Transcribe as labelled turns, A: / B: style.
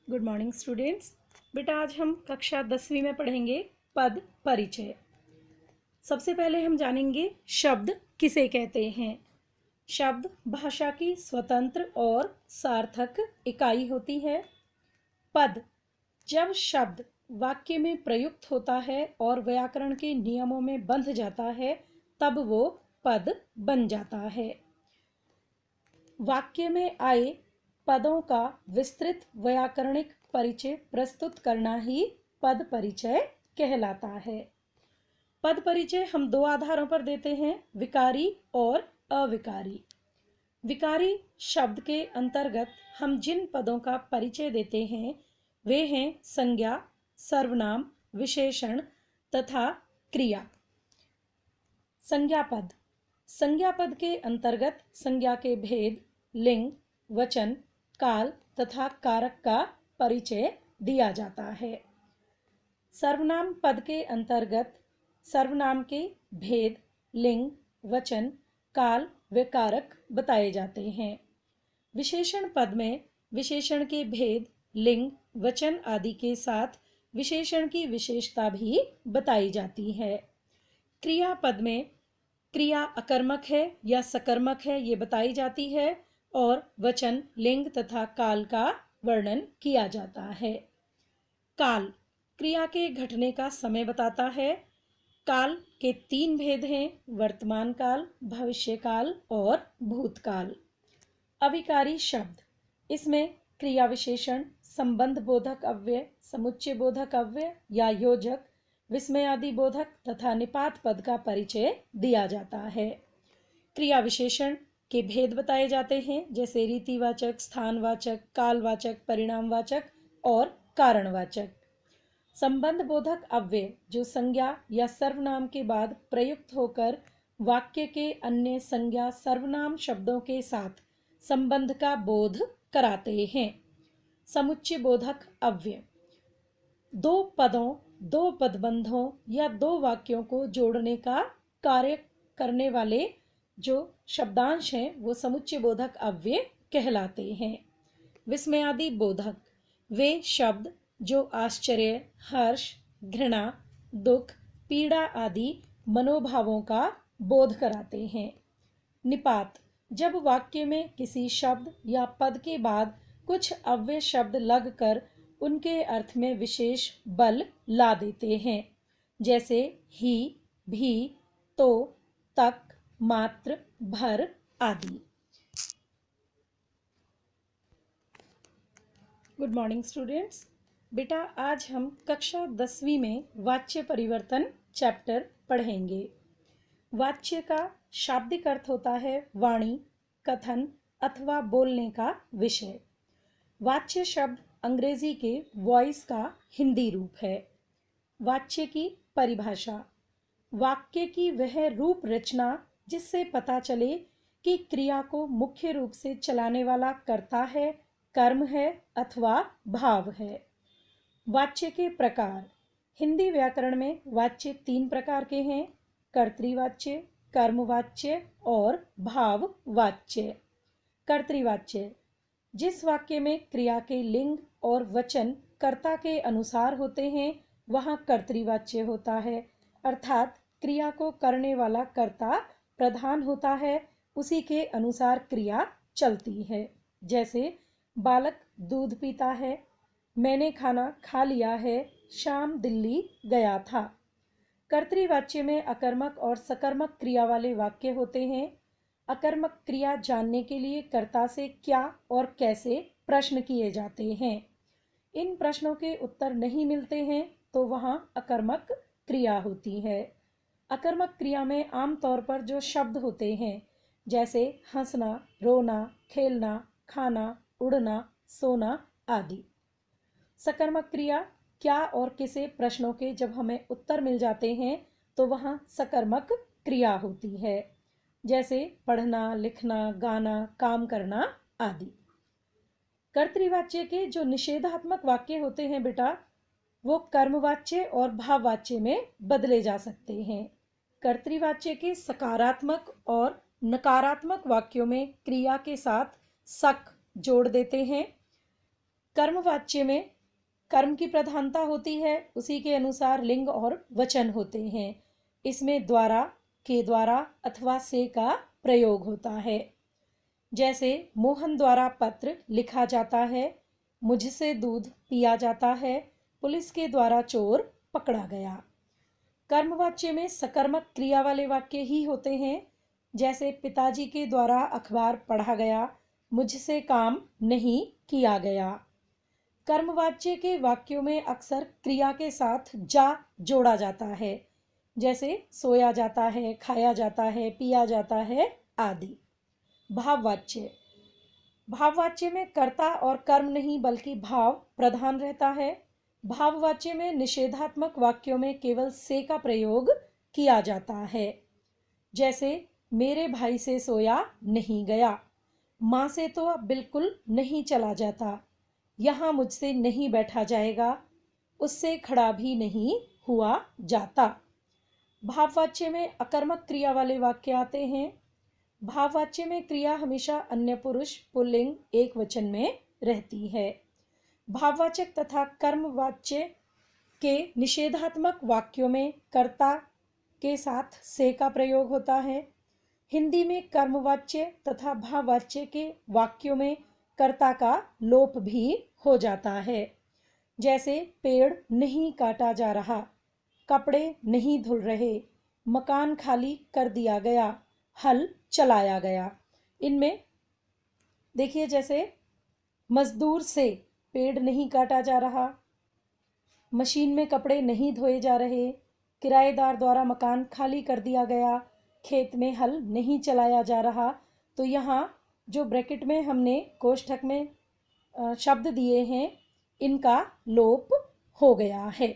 A: Good morning students. बेटा आज हम कक्षा 10वीं में पढ़ेंगे पद परिचय। सबसे पहले हम जानेंगे शब्द किसे कहते हैं। शब्द भाषा की स्वतंत्र और सार्थक इकाई होती है। पद जब शब्द वाक्य में प्रयुक्त होता है और व्याकरण के नियमों में बंध जाता है तब वो पद बन जाता है। वाक्य में आए पदों का विस्तृत व्याकरणिक परिचय प्रस्तुत करना ही पद परिचय कहलाता है। पद परिचय हम दो आधारों पर देते हैं, विकारी और अविकारी। विकारी शब्द के अंतर्गत हम जिन पदों का परिचय देते हैं वे हैं संज्ञा, सर्वनाम, विशेषण तथा क्रिया। संज्ञा पद, संज्ञा पद के अंतर्गत संज्ञा के भेद, लिंग, वचन, काल तथा कारक का परिचय दिया जाता है। सर्वनाम पद के अंतर्गत सर्वनाम के भेद, लिंग, वचन, काल व कारक बताए जाते हैं। विशेषण पद में विशेषण के भेद, लिंग, वचन आदि के साथ विशेषण की विशेषता भी बताई जाती है। क्रिया पद में क्रिया अकर्मक है या सकर्मक है ये बताई जाती है और वचन, लिंग तथा काल का वर्णन किया जाता है। काल क्रिया के घटने का समय बताता है। काल के तीन भेद हैं, वर्तमान काल, भविष्य काल और भूतकाल। अविकारी शब्द, इसमें क्रिया विशेषण, संबंध बोधक अव्यय, समुच्चय बोधक अव्यय या योजक, विस्मयादि बोधक तथा निपात पद का परिचय दिया जाता है। क्रिया विशेषण के भेद बताए जाते हैं जैसे रीतिवाचक, स्थानवाचक, कालवाचक, परिणामवाचक और कारणवाचक। संबंध बोधक अव्यय जो संज्ञा या सर्वनाम के बाद प्रयुक्त होकर वाक्य के अन्य संज्ञा सर्वनाम शब्दों के साथ संबंध का बोध कराते हैं। समुच्चय बोधक अव्यय दो पदों, दो पदबंधों या दो वाक्यों को जोड़ने का कार्य करने वाले जो शब्दांश हैं वो समुच्चय बोधक अव्यय कहलाते हैं। विस्मयादि बोधक वे शब्द जो आश्चर्य, हर्ष, घृणा, दुख, पीड़ा आदि मनोभावों का बोध कराते हैं। निपात जब वाक्य में किसी शब्द या पद के बाद कुछ अव्यय शब्द लगकर उनके अर्थ में विशेष बल ला देते हैं जैसे ही, भी, तो, तक, मात्र, भर आदि। Good morning students. बेटा आज हम कक्षा 10वीं में वाच्य परिवर्तन चैप्टर पढ़ेंगे। वाच्य का शाब्दिक अर्थ होता है वाणी, कथन अथवा बोलने का विषय। वाच्य शब्द अंग्रेजी के वॉइस का हिंदी रूप है। वाच्य की परिभाषा, वाक्य की वह रूप रचना जिससे पता चले कि क्रिया को मुख्य रूप से चलाने वाला कर्ता है, कर्म है अथवा भाव है। वाच्य के प्रकार, हिंदी व्याकरण में वाच्य तीन प्रकार के हैं, कर्तृवाच्य, कर्मवाच्य और भाववाच्य। कर्तृवाच्य जिस वाक्य में क्रिया के लिंग और वचन कर्ता के अनुसार होते हैं वहाँ कर्तृवाच्य होता है, अर्थात क्रिया को करने वाला कर्ता प्रधान होता है, उसी के अनुसार क्रिया चलती है। जैसे बालक दूध पीता है, मैंने खाना खा लिया है, शाम दिल्ली गया था। कर्तृवाच्य में अकर्मक और सकर्मक क्रिया वाले वाक्य होते हैं। अकर्मक क्रिया जानने के लिए कर्ता से क्या और कैसे प्रश्न किए जाते हैं। इन प्रश्नों के उत्तर नहीं मिलते हैं तो वहाँ अकर्मक क्रिया होती है। अकर्मक क्रिया में आमतौर पर जो शब्द होते हैं जैसे हंसना, रोना, खेलना, खाना, उड़ना, सोना आदि। सकर्मक क्रिया क्या और किसे प्रश्नों के जब हमें उत्तर मिल जाते हैं तो वहाँ सकर्मक क्रिया होती है, जैसे पढ़ना, लिखना, गाना, काम करना आदि। कर्तृवाच्य के जो निषेधात्मक वाक्य होते हैं बेटा वो कर्मवाच्य और भाववाच्य में बदले जा सकते हैं। कर्तृवाच्य के सकारात्मक और नकारात्मक वाक्यों में क्रिया के साथ सक जोड़ देते हैं। कर्मवाच्य में कर्म की प्रधानता होती है, उसी के अनुसार लिंग और वचन होते हैं। इसमें द्वारा, के द्वारा अथवा से का प्रयोग होता है। जैसे मोहन द्वारा पत्र लिखा जाता है, मुझसे दूध पिया जाता है, पुलिस के द्वारा चोर पकड़ा गया। कर्मवाच्य में सकर्मक क्रिया वाले वाक्य ही होते हैं। जैसे पिताजी के द्वारा अखबार पढ़ा गया, मुझसे काम नहीं किया गया। कर्मवाच्य के वाक्यों में अक्सर क्रिया के साथ जा जोड़ा जाता है, जैसे सोया जाता है, खाया जाता है, पिया जाता है आदि। भाववाच्य, भाववाच्य में कर्ता और कर्म नहीं बल्कि भाव प्रधान रहता है। भाववाच्य में निषेधात्मक वाक्यों में केवल से का प्रयोग किया जाता है। जैसे मेरे भाई से सोया नहीं गया, माँ से तो अब बिल्कुल नहीं चला जाता, यहाँ मुझसे नहीं बैठा जाएगा, उससे खड़ा भी नहीं हुआ जाता। भाववाच्य में अकर्मक क्रिया वाले वाक्य आते हैं। भाववाच्य में क्रिया हमेशा अन्य पुरुष पुल्लिंग एक वचन में रहती है। भाववाचक तथा कर्मवाच्य के निषेधात्मक वाक्यों में कर्ता के साथ से का प्रयोग होता है। हिंदी में कर्मवाच्य तथा भाववाच्य के वाक्यों में कर्ता का लोप भी हो जाता है। जैसे पेड़ नहीं काटा जा रहा, कपड़े नहीं धुल रहे, मकान खाली कर दिया गया, हल चलाया गया। इनमें देखिए, जैसे मजदूर से पेड़ नहीं काटा जा रहा, मशीन में कपड़े नहीं धोए जा रहे, किराएदार द्वारा मकान खाली कर दिया गया, खेत में हल नहीं चलाया जा रहा। तो यहाँ जो ब्रैकेट में हमने कोष्ठक में शब्द दिए हैं, इनका लोप हो गया है।